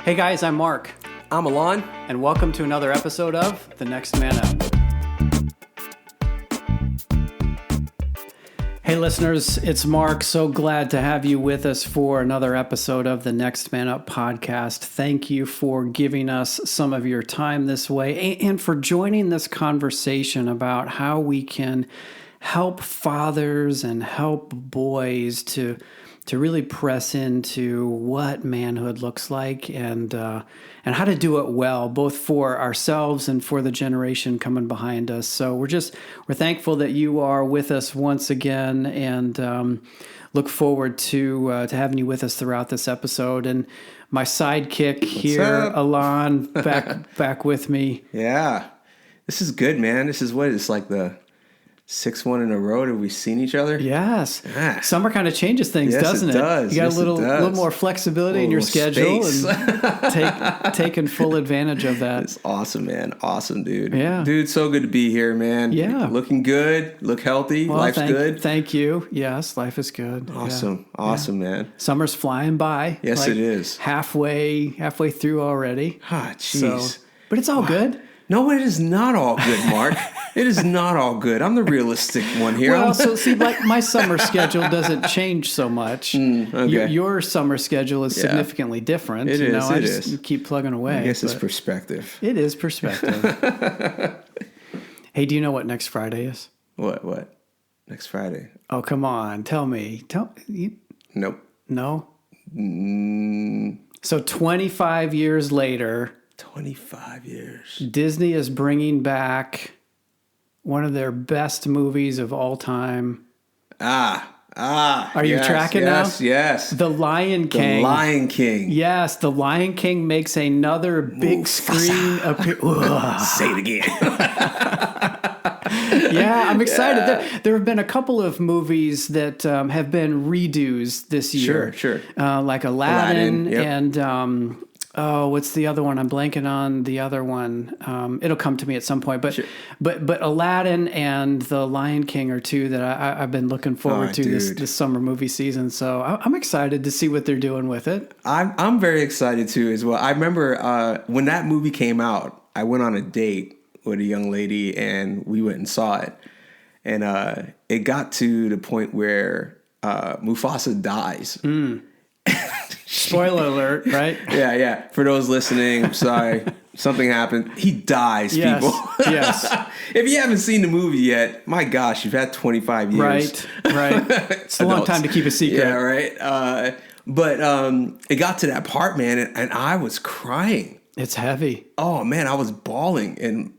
Hey guys, I'm Mark. I'm Alen. And welcome to another episode of The Next Man Up. Hey listeners, it's Mark. So glad to have you with us for another episode of the Next Man Up podcast. Thank you for giving us some of your time this way and for joining this conversation about how we can help fathers and help boys to really press into what manhood looks like and how to do it well, both for ourselves and for the generation coming behind us. So we're thankful that you are with us once again, and look forward to having you with us throughout this episode. And my sidekick here, Alen, back with me. Yeah, this is good, man. This is what it's like the sixth one in a row that we've seen each other. Yes. Summer kind of changes things, doesn't it? Does. You got a little more flexibility in your schedule and taking full advantage of that. It's awesome, man. Awesome, dude. Yeah. Dude, so good to be here, man. Yeah. Looking good. Look healthy. Well, Life's good. Thank you. Yes, life is good. Awesome. Yeah. Awesome, man. Summer's flying by. Yes, it is. Halfway through already. Ah, jeez. But it's all good. No, it is not all good, Mark. It is not all good. I'm the realistic one here. Well, so see, like my summer schedule doesn't change so much. Okay. Your summer schedule is significally different. It is. I just keep plugging away. I guess it's perspective. It is perspective. Hey, do you know what next Friday is? What? Next Friday? Oh, come on. Tell me. Nope. No? So 25 years later... 25 years. Disney is bringing back one of their best movies of all time. Are you tracking now? Yes. The Lion King. The Lion King. Yes, The Lion King makes another big screen appearance. Say it again. Yeah, I'm excited. Yeah. There have been a couple of movies that have been redos this year. Sure. Like Aladdin. Yep. And... what's the other one? I'm blanking on the other one. It'll come to me at some point. But sure. but Aladdin and The Lion King are two that I've been looking forward to this summer movie season. So I'm excited to see what they're doing with it. I'm very excited too as well. I remember when that movie came out, I went on a date with a young lady and we went and saw it. And it got to the point where Mufasa dies. Spoiler alert, right? Yeah. For those listening, I'm sorry. Something happened. He dies, people. Yes. If you haven't seen the movie yet, my gosh, you've had 25 years. Right. It's a long time to keep a secret. Yeah, right. But it got to that part, man, and I was crying. It's heavy. Oh, man, I was bawling. And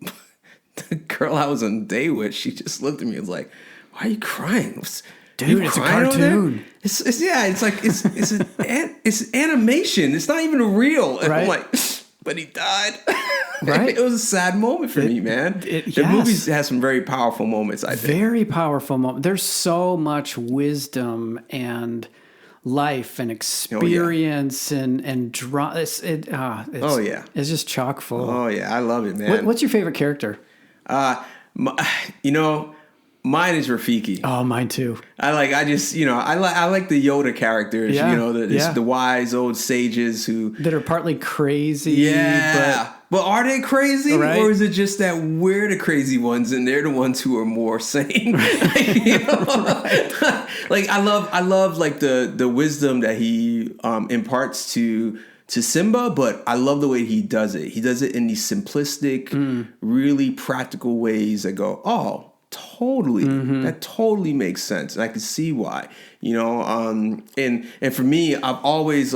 the girl I was on a date with, she just looked at me and was like, why are you crying? Dude, it's a cartoon. It's animation. It's not even real. And right. I'm like, but he died. Right. It was a sad moment for me, man. The movie has some very powerful moments, I think. Very powerful moments. There's so much wisdom and life and experience and drama. It's just chock full. Oh, yeah. I love it, man. What's your favorite character? Mine is Rafiki. Oh, mine too. I like the Yoda characters. Yeah, the wise old sages that are partly crazy. Yeah, but are they crazy, right? Or is it just that we're the crazy ones and they're the ones who are more sane? Like I love like the wisdom that he imparts to Simba, but I love the way he does it. He does it in these simplistic, really practical ways that go, oh. Totally. Mm-hmm. That totally makes sense. And I can see why, and for me, I've always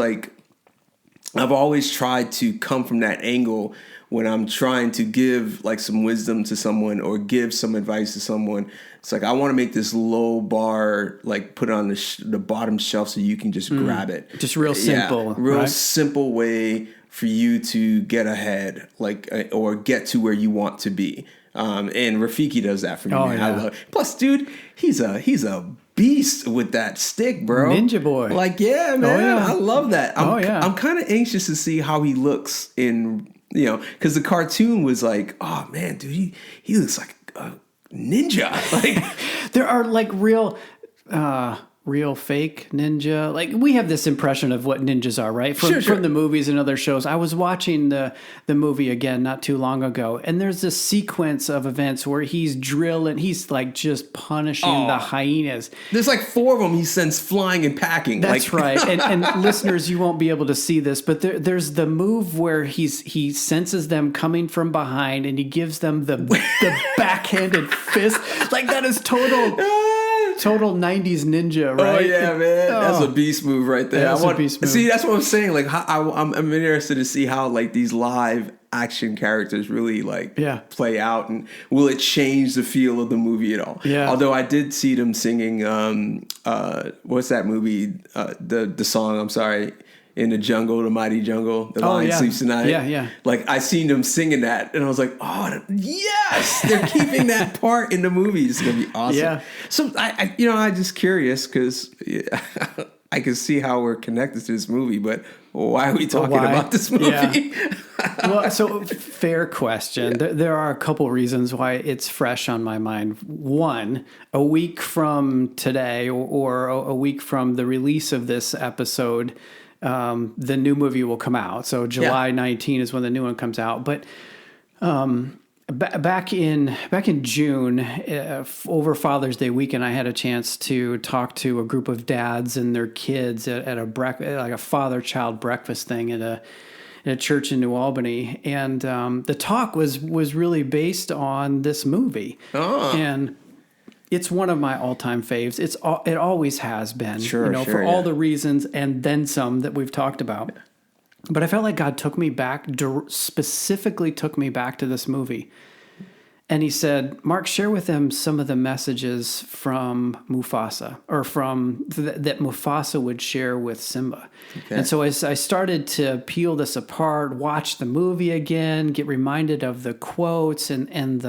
tried to come from that angle when I'm trying to give like some wisdom to someone or give some advice to someone. It's like, I want to make this low bar, like put it on the bottom shelf so you can just grab it. Just real simple. Real simple way for you to get ahead, or get to where you want to be. And Rafiki does that for me. Oh, man. yeah. I love. Plus, dude, he's a beast with that stick, bro. Ninja boy. Like, yeah, man. Oh, yeah. I love that. I'm kind of anxious to see how he looks in, because the cartoon was like, oh man, dude, he looks like a ninja. Like, there are like real real, fake ninja. Like, we have this impression of what ninjas are, right? From the movies and other shows. I was watching the movie again not too long ago, and there's this sequence of events where he's drilling, he's like just punishing the hyenas. There's like 4 of them he sends flying and packing. That's right. And listeners, you won't be able to see this, but there's the move where he senses them coming from behind, and he gives them the backhanded fist. Like, that is total 90s ninja, right? Oh yeah, man, that's a beast move right there. That's a beast move. See, that's what I'm saying. Like, I'm interested to see how like these live action characters really play out, and will it change the feel of the movie at all? Yeah. Although I did see them singing, what's that movie? The song. I'm sorry. In the jungle, the mighty jungle, the lion sleeps tonight. Yeah. Like, I seen them singing that, and I was like, oh yes, they're keeping that part in the movie. It's gonna be awesome. Yeah. So I'm just curious because I can see how we're connected to this movie, but why are we talking about this movie? Yeah. Well, so fair question. There are a couple reasons why it's fresh on my mind. One, a week from today, or a week from the release of this episode, the new movie will come out. So July 19 is when the new one comes out. But back in June, over Father's Day weekend, I had a chance to talk to a group of dads and their kids at a father-child breakfast thing at a church in New Albany, and the talk was really based on this movie, and it's one of my all-time faves. It always has been, for all the reasons and then some that we've talked about. But I felt like God specifically took me back to this movie. And he said, Mark, share with them some of the messages from Mufasa, or that Mufasa would share with Simba. Okay. And so as I started to peel this apart, watch the movie again, get reminded of the quotes and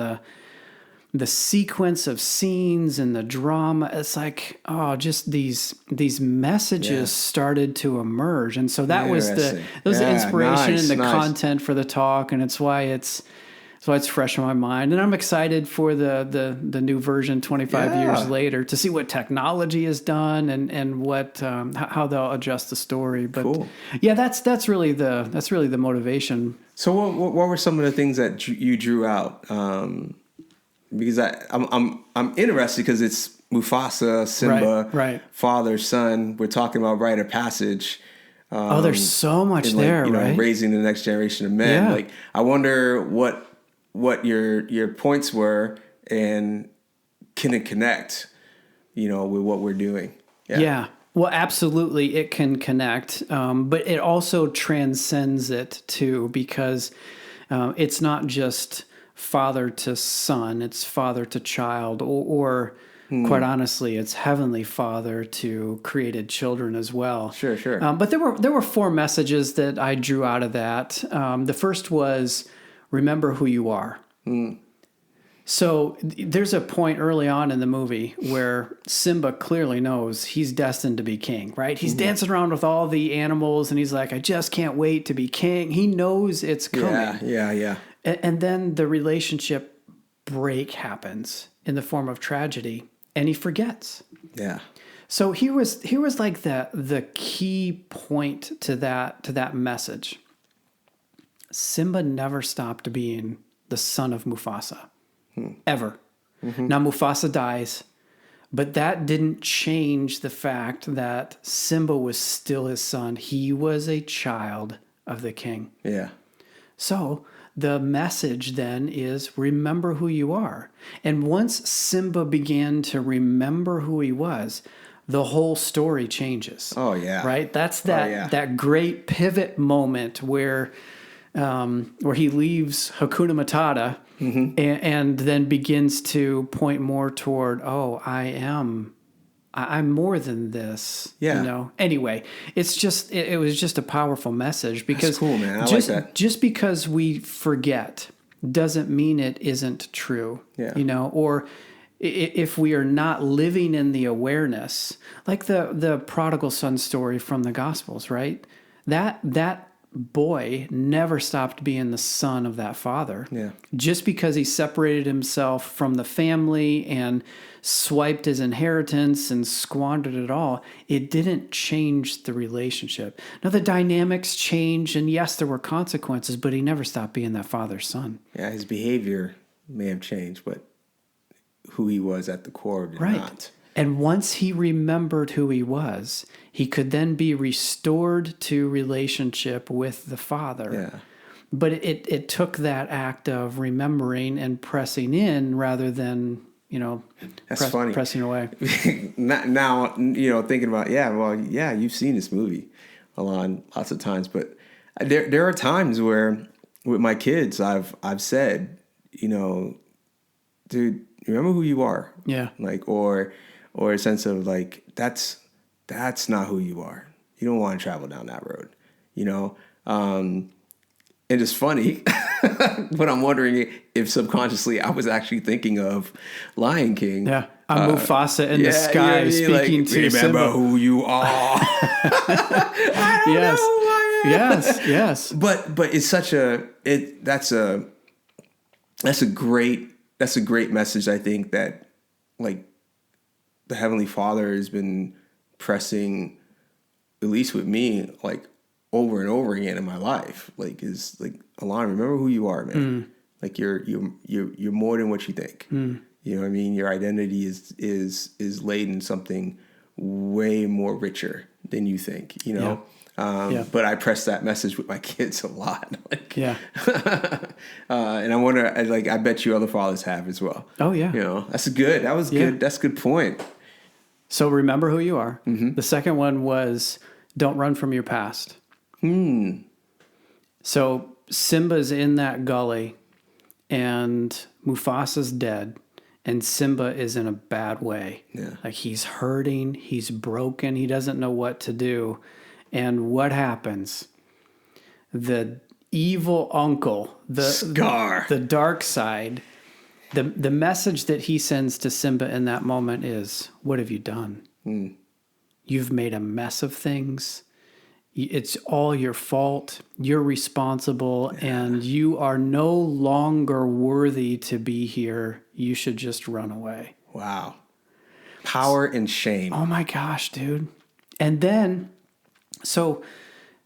the sequence of scenes and the drama, it's like, just these messages started to emerge. And so that was the inspiration and the content for the talk, and it's why it's fresh in my mind. And I'm excited for the new version 25 years later to see what technology has done and what how they'll adjust the story. But cool. That's really the motivation. So what were some of the things that you drew out? Because I'm interested because it's Mufasa, Simba, right. Father, son. We're talking about rite of passage. There's so much there, right? Raising the next generation of men. Yeah. Like, I wonder what your points were, and can it connect, with what we're doing? Yeah. Well, absolutely, it can connect, but it also transcends it too, because it's not just father to son, it's father to child, or quite honestly, it's heavenly father to created children as well. Sure. But there were 4 messages that I drew out of that. The first was, remember who you are. So there's a point early on in the movie where Simba clearly knows he's destined to be king, right? He's dancing around with all the animals, and he's like, I just can't wait to be king. He knows it's coming. Yeah. And then the relationship break happens in the form of tragedy, and he forgets. Yeah. So here was like the key point to that message. Simba never stopped being the son of Mufasa, ever. Mm-hmm. Now Mufasa dies, but that didn't change the fact that Simba was still his son. He was a child of the king. Yeah. So the message then is, remember who you are. And once Simba began to remember who he was, the whole story changes. Oh, yeah. Right? That's that great pivot moment where he leaves Hakuna Matata and then begins to point more toward, I'm more than this. Yeah. Anyway, it was just a powerful message, because that's cool, man. I like that. Just because we forget doesn't mean it isn't true. Yeah. Or if we are not living in the awareness, like the prodigal son story from the Gospels, right? That boy never stopped being the son of that father. Yeah. Just because he separated himself from the family and swiped his inheritance and squandered it all, it didn't change the relationship. Now, the dynamics changed, and yes, there were consequences, but he never stopped being that father's son. Yeah, his behavior may have changed, but who he was at the core did not. And once he remembered who he was, he could then be restored to relationship with the father. Yeah. But it took that act of remembering and pressing in rather than, That's funny. pressing away. Now, thinking about, you've seen this movie, Alen, lots of times, but there are times where with my kids, I've said, dude, remember who you are. Yeah. Like, or a sense of like, that's not who you are. You don't want to travel down that road, and it's funny, but I'm wondering if subconsciously I was actually thinking of Lion King. Yeah. I'm Mufasa in the sky speaking to remember Simba. Who you are. I don't know who I am. Yes. But it's that's a great message, I think, that like the Heavenly Father has been pressing, at least with me, like over and over again in my life. Like, is like, Alen, remember who you are, man. Like you're more than what you think. You know what I mean? Your identity is laid in something way more richer than you think, But I press that message with my kids a lot. And I wonder, I bet you other fathers have as well. Oh yeah. That's good. That was good. That's a good point. So remember who you are. Mm-hmm. The second one was don't run from your past. So Simba's in that gully and Mufasa's dead and Simba is in a bad way. Yeah. Like he's hurting, he's broken, he doesn't know what to do. And what happens? The evil uncle, Scar, the dark side, the message that he sends to Simba in that moment is, what have you done? You've made a mess of things. It's all your fault. You're responsible, and you are no longer worthy to be here. You should just run away. Wow. Power and shame. Oh my gosh, dude. And then, so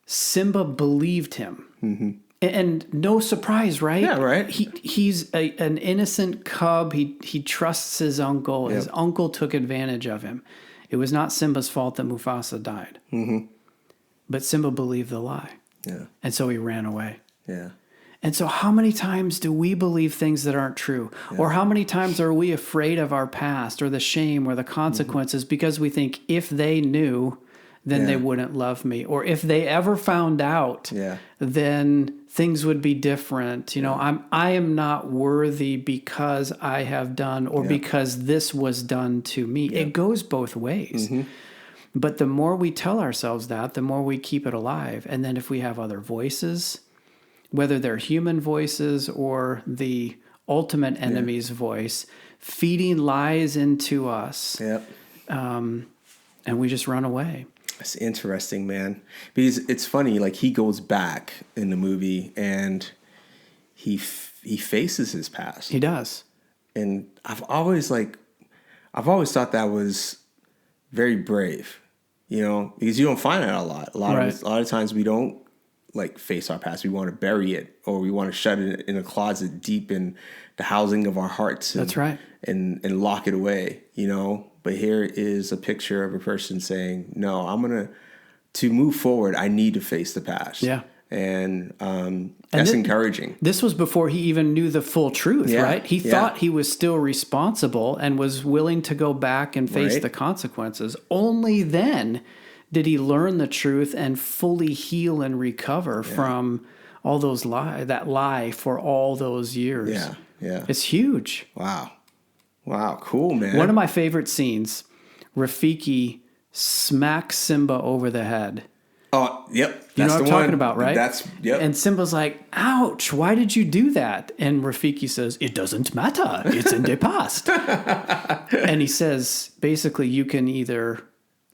Simba believed him. Mm-hmm. And no surprise, right? Yeah, right. He's an innocent cub. He trusts his uncle. Yep. His uncle took advantage of him. It was not Simba's fault that Mufasa died. Mm-hmm. But Simba believed the lie. Yeah. And so he ran away. Yeah. And so how many times do we believe things that aren't true? Yeah. Or how many times are we afraid of our past or the shame or the consequences because we think if they knew, then they wouldn't love me. Or if they ever found out, then things would be different. I am not worthy because I have done or because this was done to me. Yeah. It goes both ways. Mm-hmm. But the more we tell ourselves that, the more we keep it alive. And then if we have other voices, whether they're human voices or the ultimate enemy's voice, feeding lies into us, and we just run away. That's interesting, man. Because it's funny, like he goes back in the movie and he faces his past. He does. And I've always thought that was very brave, because you don't find that a lot. A lot of times we don't like face our past. We want to bury it, or we want to shut it in a closet deep in the housing of our hearts. That's right. And lock it away, But here is a picture of a person saying, no, to move forward, I need to face the past. Yeah. And that's encouraging. This was before he even knew the full truth, right? He thought he was still responsible and was willing to go back and face the consequences. Only then did he learn the truth and fully heal and recover from all those that lie for all those years. Yeah, yeah. It's huge. Wow, cool, man. One of my favorite scenes, Rafiki smacks Simba over the head. Oh, yep. You know what I'm talking about, right? Yep. And Simba's like, ouch, why did you do that? And Rafiki says, it doesn't matter. It's in the past. And he says, basically, you can either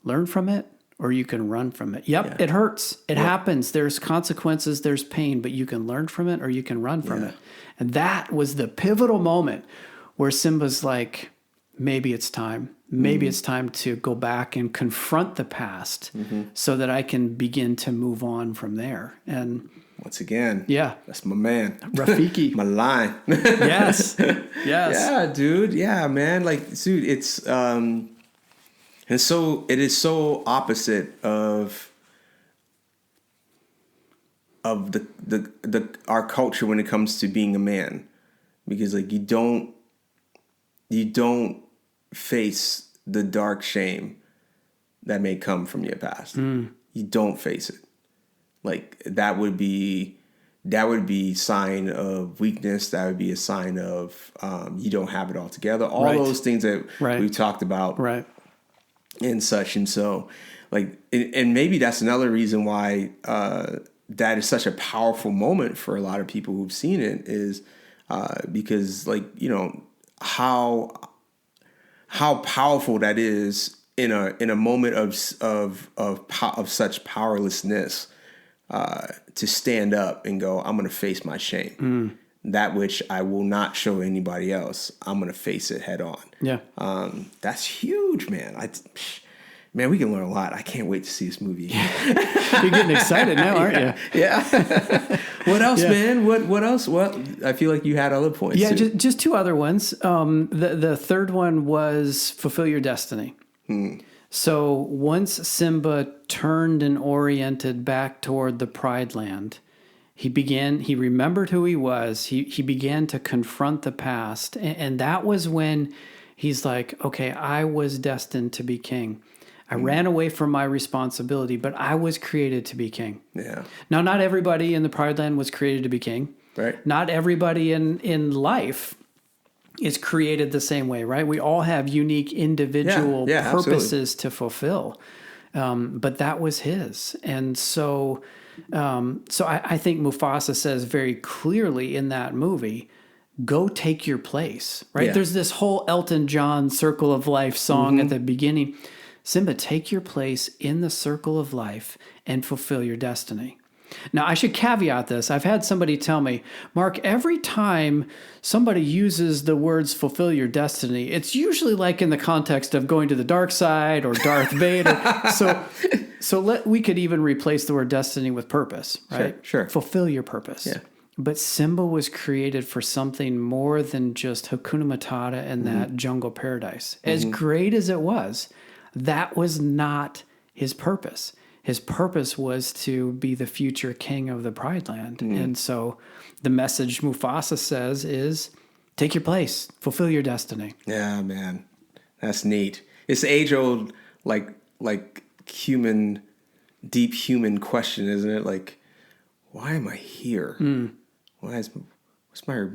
learn from it or you can run from it. Yep, it hurts. It happens. There's consequences, there's pain, but you can learn from it or you can run from it. And that was the pivotal moment where Simba's like, maybe it's time. Maybe it's time to go back and confront the past so that I can begin to move on from there. And once again, that's my man. Rafiki. My line. Yes. Yeah, dude. Yeah, man. Like, dude, it's and so it is so opposite of the our culture when it comes to being a man. Because like you don't face the dark shame that may come from your past. You don't face it. Like that would be sign of weakness. That would be a sign of you don't have it all together. All those things that we've talked about, and such. And so, like, and maybe that's another reason why that is such a powerful moment for a lot of people who've seen it is because, like, you know, how powerful that is in a moment of such powerlessness, to stand up and go, I'm going to face my shame. That which I will not show anybody else. I'm going to face it head on. Yeah. That's huge, man. Man, we can learn a lot. I can't wait to see this movie. You're getting excited now, aren't you? Yeah. What else, man? What else? Well, I feel like you had other points. Yeah, just two other ones. The third one was fulfill your destiny. So once Simba turned and oriented back toward the Pride Land, he remembered who he was. He began to confront the past. And that was when he's like, okay, I was destined to be king. I ran away from my responsibility, but I was created to be king. Yeah. Now, not everybody in the Pride Land was created to be king. Right. Not everybody in life is created the same way, right? We all have unique individual purposes to fulfill. But that was his. And so I think Mufasa says very clearly in that movie, go take your place, right? Yeah. There's this whole Elton John Circle of Life song at the beginning. Simba, take your place in the circle of life and fulfill your destiny. Now, I should caveat this. I've had somebody tell me, Mark, every time somebody uses the words fulfill your destiny, it's usually like in the context of going to the dark side or Darth Vader. So we could even replace the word destiny with purpose, right? Sure. Fulfill your purpose. Yeah. But Simba was created for something more than just Hakuna Matata and that jungle paradise. As great as it was, that was not his purpose. His purpose was to be the future king of the Pride Land. And so the message Mufasa says is, take your place, fulfill your destiny. Yeah, man. That's neat. It's age-old, like deep human question, isn't it? Like, why am I here? What's my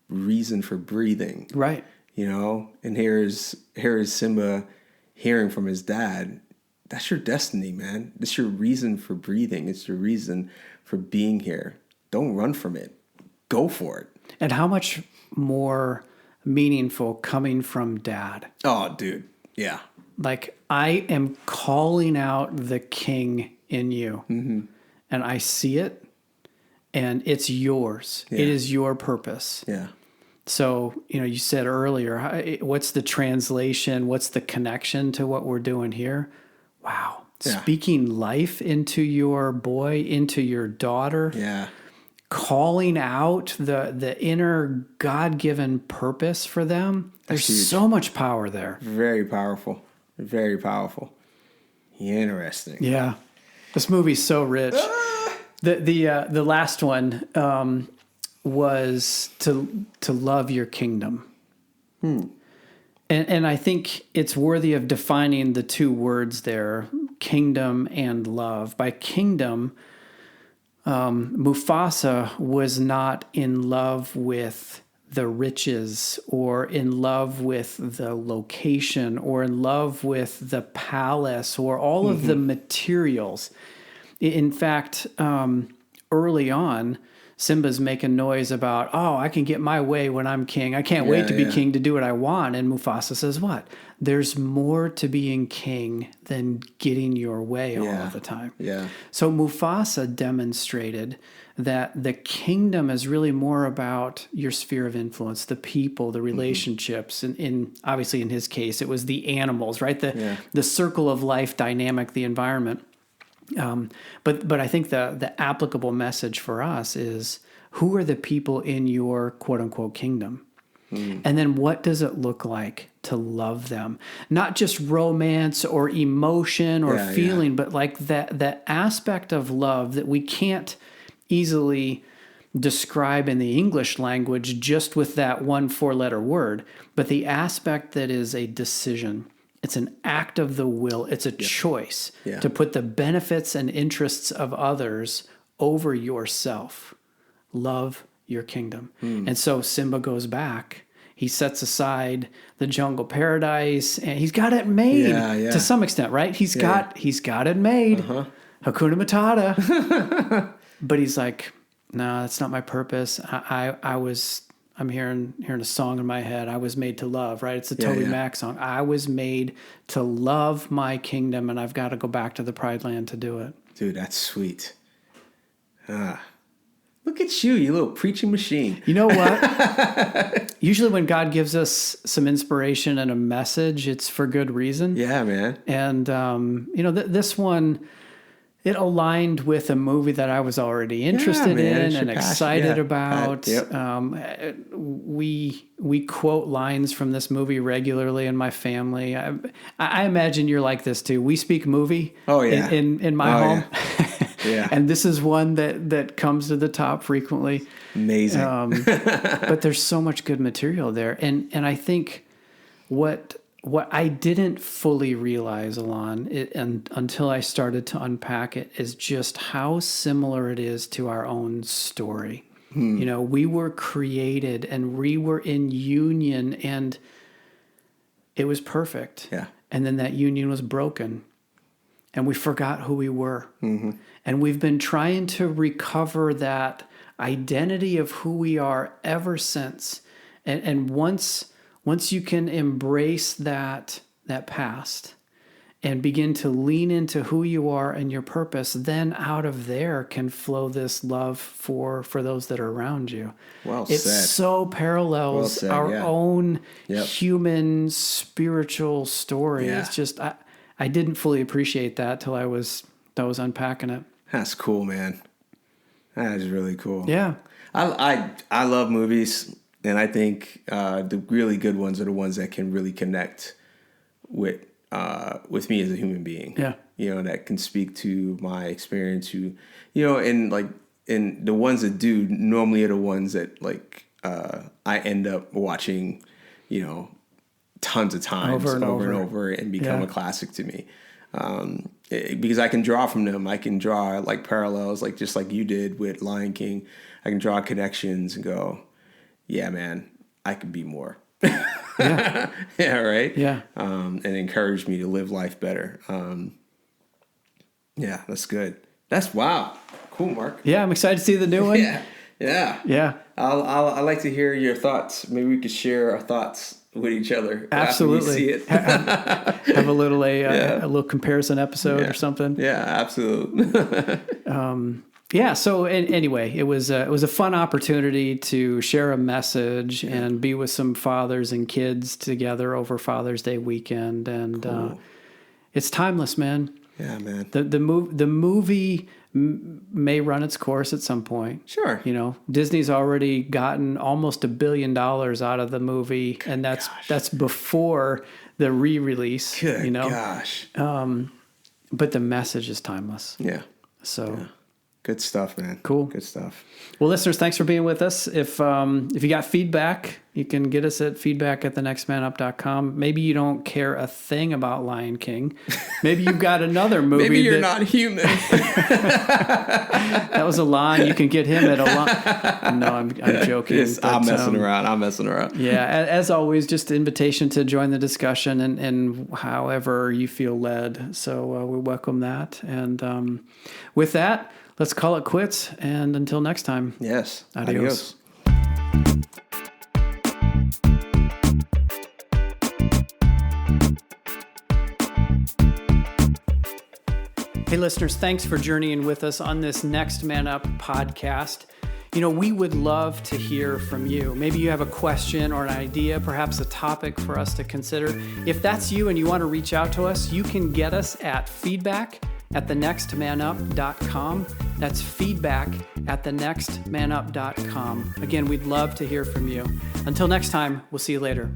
reason for breathing? Right. You know, and here is Simba hearing from his dad, that's your destiny, man. It's your reason for breathing. It's your reason for being here. Don't run from it. Go for it. And how much more meaningful coming from dad. Oh, dude. Yeah. Like, I am calling out the king in you. And I see it, and it's yours. Yeah. It is your purpose. Yeah. So, you know, you said earlier, what's the translation? What's the connection to what we're doing here? Wow. Yeah. Speaking life into your boy, into your daughter. Yeah. Calling out the inner God-given purpose for them. There's so much power there. Very powerful. Very powerful. Interesting. Yeah. This movie's so rich. The last one was to love your kingdom. And I think it's worthy of defining the two words there, kingdom and love. By kingdom, Mufasa was not in love with the riches or in love with the location or in love with the palace or all of the materials. In fact, early on, Simba's making noise about, oh, I can get my way when I'm king. I can't wait to be king to do what I want. And Mufasa says, what? There's more to being king than getting your way all of the time. Yeah. So Mufasa demonstrated that the kingdom is really more about your sphere of influence, the people, the relationships, and obviously in his case, it was the animals, right? The circle of life dynamic, the environment. But I think the applicable message for us is, who are the people in your quote unquote kingdom? And then what does it look like to love them? Not just romance or emotion or feeling, but like that aspect of love that we can't easily describe in the English language just with that one 4-letter word, but the aspect that is a decision. It's an act of the will. It's a choice to put the benefits and interests of others over yourself. Love your kingdom. And so Simba goes back. He sets aside the jungle paradise, and he's got it made to some extent, right? He's got it made. Hakuna Matata. But he's like, no, that's not my purpose. I'm hearing a song in my head. I was made to love, right? It's a Toby Mac song. I was made to love my kingdom, and I've got to go back to the Pride Land to do it. Dude, that's sweet. Look at you little preaching machine. You know what? Usually when God gives us some inspiration and a message, it's for good reason. Yeah, man. And, this one, it aligned with a movie that I was already interested in and excited about. We quote lines from this movie regularly in my family. I imagine you're like this too. We speak movie in my home. Yeah. And this is one that comes to the top frequently. Amazing. But there's so much good material there. And I think what I didn't fully realize, Alen, until I started to unpack it, is just how similar it is to our own story. You know, we were created and we were in union, and it was perfect. Yeah. And then that union was broken, and we forgot who we were. And we've been trying to recover that identity of who we are ever since. And once you can embrace that past and begin to lean into who you are and your purpose, then out of there can flow this love for those that are around you. Well It said. so parallels our own human spiritual story. Yeah. It's just I didn't fully appreciate that till I was unpacking it. That's cool, man. That is really cool. Yeah. I love movies, and I think the really good ones are the ones that can really connect with me as a human being. Yeah. You know, that can speak to my experience. And the ones that do normally are the ones that I end up watching, tons of times over and over and become a classic to me. Because I can draw from them. I can draw like parallels, like just like you did with Lion King. I can draw connections and go, yeah, man, I could be more. Yeah. Yeah, right? Yeah. And encourage me to live life better. Yeah, that's good. That's wow. Cool, Mark. Yeah, I'm excited to see the new one. Yeah. I'd like to hear your thoughts. Maybe we could share our thoughts with each other. Absolutely. After we see it. Have a little comparison episode or something. Yeah, absolutely. Yeah. So anyway, it was a fun opportunity to share a message and be with some fathers and kids together over Father's Day weekend, and Cool. It's timeless, man. Yeah, man. The movie may run its course at some point. Sure. Disney's already gotten almost $1 billion out of the movie, and that's before the re-release. Good gosh. But the message is timeless. Yeah. So. Yeah. Good stuff, man. Cool. Good stuff. Well, listeners, thanks for being with us. If you got feedback, You can get us at feedback@thenextmanup.com. Maybe you don't care a thing about Lion King. Maybe you've got another movie. Maybe you're not human. That was Alen. You can get him at Alen. No, I'm joking. Yes, I'm messing around. Yeah, as always, just an invitation to join the discussion and however you feel led. So we welcome that. And with that, let's call it quits. And until next time. Yes. Adios. Hey, listeners, thanks for journeying with us on this Next Man Up podcast. You know, we would love to hear from you. Maybe you have a question or an idea, perhaps a topic for us to consider. If that's you and you want to reach out to us, you can get us at feedback@thenextmanup.com. That's feedback@thenextmanup.com. Again, we'd love to hear from you. Until next time, we'll see you later.